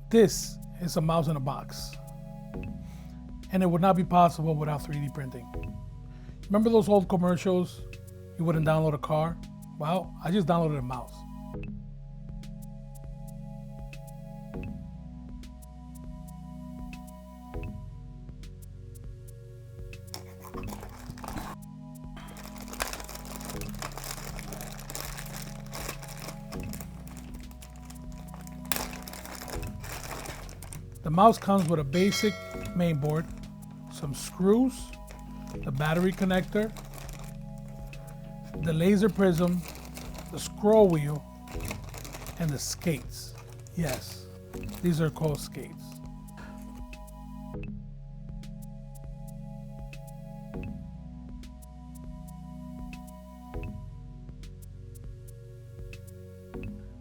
This is a mouse in a box, and it would not be possible without 3D printing. Remember those old commercials? You wouldn't download a car? Well, I just downloaded a mouse. The mouse comes with a basic mainboard, some screws, the battery connector, the laser prism, the scroll wheel, and the skates. Yes, these are called skates.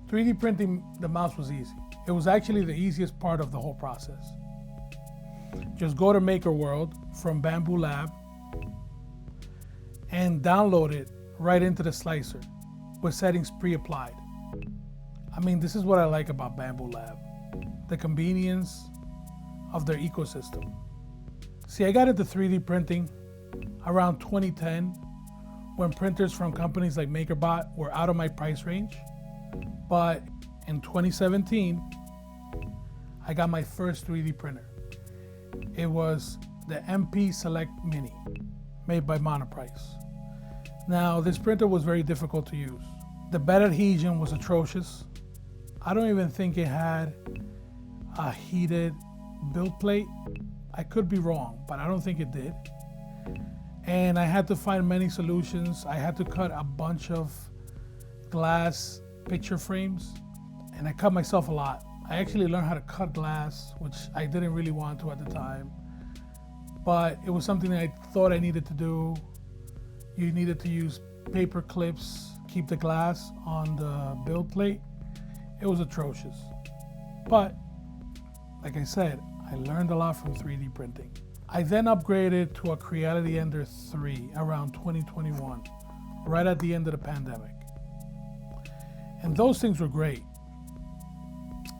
"3D printing the mouse was easy. It was actually the easiest part of the whole process. Just go to Maker World from Bambu Lab and download it right into the slicer with settings pre-applied. I mean, this is what I like about Bambu Lab, the convenience of their ecosystem. See, I got into 3D printing around 2010 when printers from companies like MakerBot were out of my price range. But in 2017, I got my first 3D printer. It was the MP Select Mini, made by Monoprice. Now, this printer was very difficult to use. The bed adhesion was atrocious. I don't even think it had a heated build plate. I could be wrong, but I don't think it did. And I had to find many solutions. I had to cut a bunch of glass picture frames, and I cut myself a lot. I actually learned how to cut glass, which I didn't really want to at the time, but it was something that I thought I needed to do. You needed to use paper clips, keep the glass on the build plate. It was atrocious. But like I said, I learned a lot from 3D printing. I then upgraded to a Creality Ender 3 around 2021, right at the end of the pandemic. And those things were great.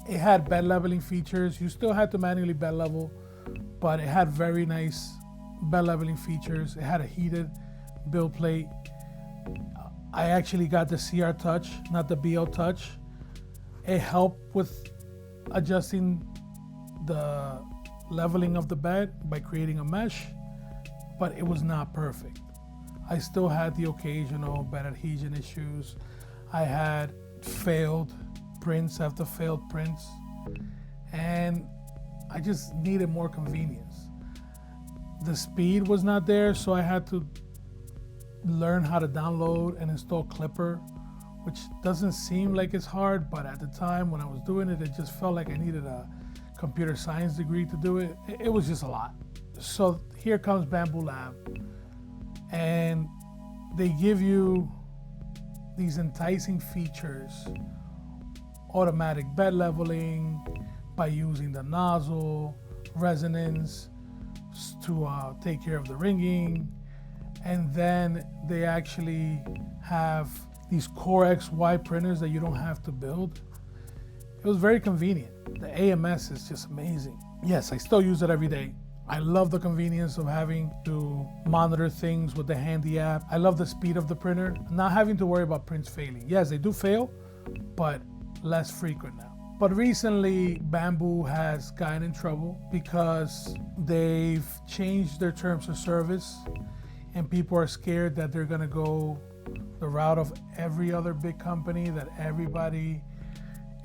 It had bed leveling features. You still had to manually bed level, but it had very nice bed leveling features. It had a heated build plate. I actually got the CR Touch, not the BL Touch. It helped with adjusting the leveling of the bed by creating a mesh, but it was not perfect. I still had the occasional bed adhesion issues. I had failed prints after failed prints, and I just needed more convenience. The speed was not there, so I had to learn how to download and install Clipper, which doesn't seem like it's hard, but at the time when I was doing it, it just felt like I needed a computer science degree to do it. It was just a lot. So here comes Bambu Lab, and they give you these enticing features: automatic bed leveling by using the nozzle, resonance to take care of the ringing, and then they actually have these Core XY printers that you don't have to build. It was very convenient. The AMS is just amazing. Yes, I still use it every day. I love the convenience of having to monitor things with the handy app. I love the speed of the printer, not having to worry about prints failing. Yes, they do fail, but less frequent now. But recently, Bambu has gotten in trouble because they've changed their terms of service, and people are scared that they're gonna go the route of every other big company, that everybody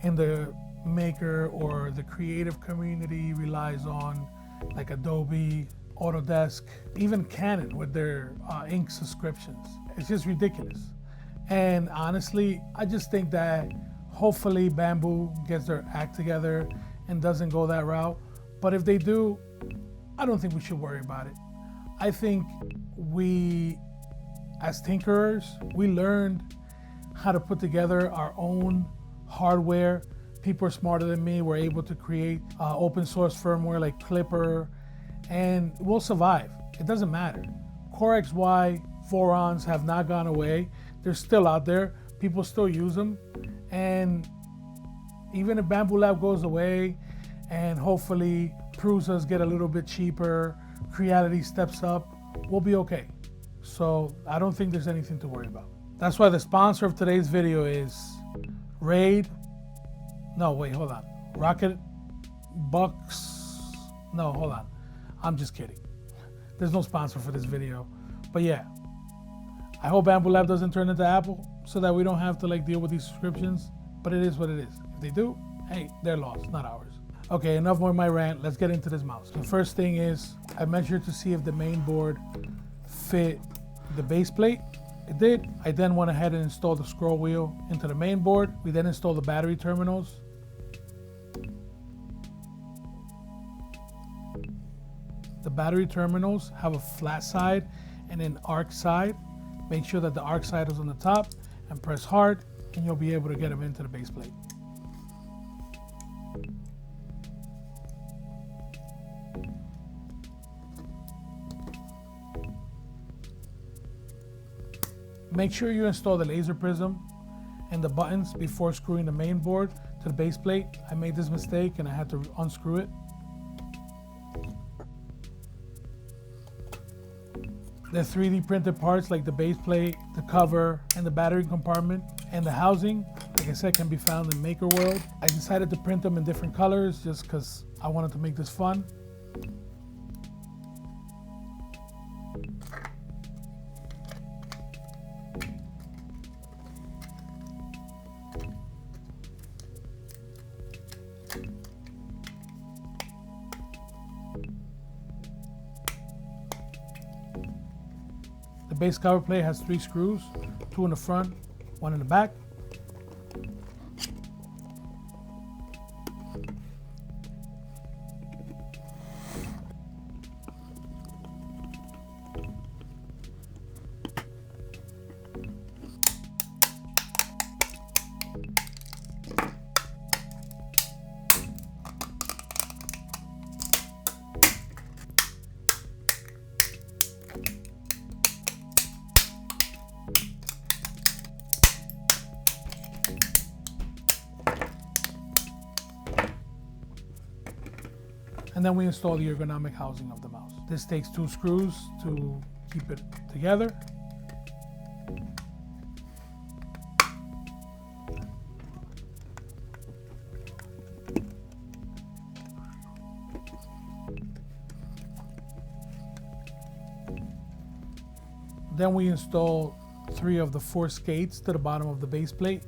in the maker or the creative community relies on, like Adobe, Autodesk, even Canon with their ink subscriptions. It's just ridiculous. And honestly, I just think that hopefully Bambu gets their act together and doesn't go that route. But if they do, I don't think we should worry about it. I think we, as tinkerers, we learned how to put together our own hardware. People are smarter than me. We're able to create open source firmware like Clipper, and we'll survive. It doesn't matter. Core XY Vorons have not gone away. They're still out there. People still use them. And even if Bambu Lab goes away and hopefully Prusas get a little bit cheaper, Creality steps up, we'll be okay. So I don't think there's anything to worry about. That's why the sponsor of today's video is Rocket Bucks. No, hold on. I'm just kidding. There's no sponsor for this video. But yeah, I hope Bambu Lab doesn't turn into Apple so that we don't have to deal with these subscriptions. But it is what it is. If they do, hey, their loss, not ours. Okay, enough more of my rant. Let's get into this mouse. The first thing is I measured to see if the main board fit the base plate. It did. I then went ahead and installed the scroll wheel into the main board. We then installed the battery terminals. The battery terminals have a flat side and an arc side. Make sure that the arc side is on the top and press hard, and you'll be able to get them into the base plate. Make sure you install the laser prism and the buttons before screwing the main board to the base plate. I made this mistake and I had to unscrew it. The 3D printed parts like the base plate, the cover, and the battery compartment, and the housing, like I said, can be found in Maker World. I decided to print them in different colors just because I wanted to make this fun. The base cover plate has 3 screws, 2 in the front, 1 in the back. And then we install the ergonomic housing of the mouse. This takes 2 screws to keep it together. Then we install 3 of the 4 skates to the bottom of the base plate.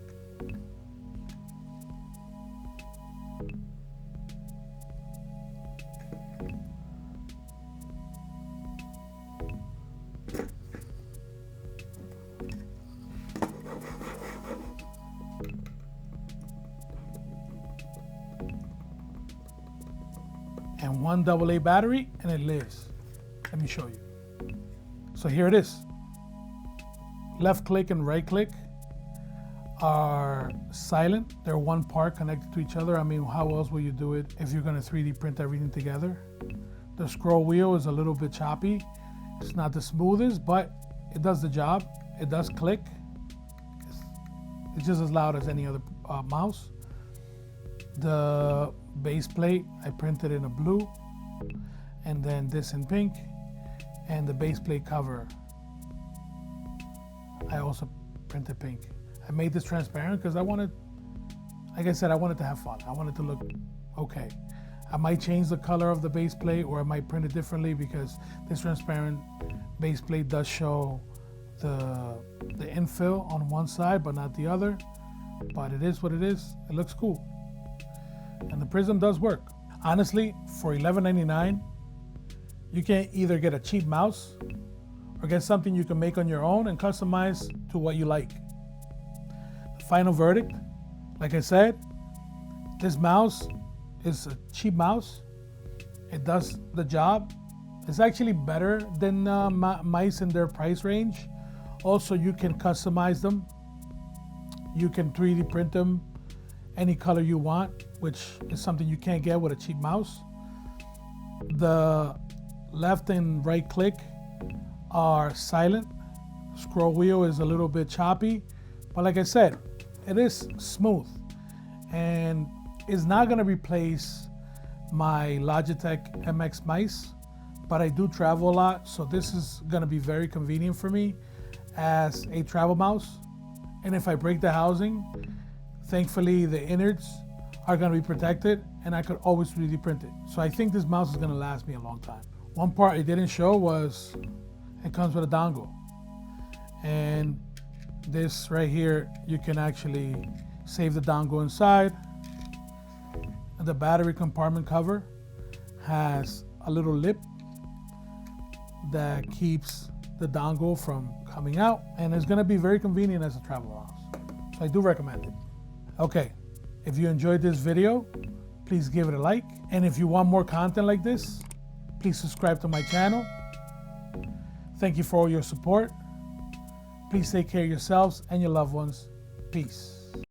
And 1 AA battery, and it lives. Let me show you. So here it is. Left click and right click are silent. They're one part connected to each other. I mean, how else will you do it if you're gonna 3D print everything together? The scroll wheel is a little bit choppy. It's not the smoothest, but it does the job. It does click. It's just as loud as any other mouse. The base plate, I printed in a blue, and then this in pink, and the base plate cover, I also printed pink. I made this transparent because I wanted, like I said, I wanted to have fun. I wanted to look okay. I might change the color of the base plate, or I might print it differently because this transparent base plate does show the infill on one side but not the other. But it is what it is. It looks cool. And the prism does work. Honestly, for $11.99, you can either get a cheap mouse or get something you can make on your own and customize to what you like. The final verdict, like I said, this mouse is a cheap mouse. It does the job. It's actually better than mice in their price range. Also, you can customize them. You can 3D print them any color you want, which is something you can't get with a cheap mouse. The left and right click are silent. Scroll wheel is a little bit choppy, but like I said, it is smooth and is not going to replace my Logitech MX mice, but I do travel a lot, so this is gonna be very convenient for me as a travel mouse. And if I break the housing, thankfully the innards are gonna be protected and I could always 3D print it. So I think this mouse is gonna last me a long time. One part I didn't show was it comes with a dongle. And this right here, you can actually save the dongle inside. And the battery compartment cover has a little lip that keeps the dongle from coming out, and it's gonna be very convenient as a travel mouse. So I do recommend it. Okay, if you enjoyed this video, please give it a like. And if you want more content like this, please subscribe to my channel. Thank you for all your support. Please take care of yourselves and your loved ones. Peace.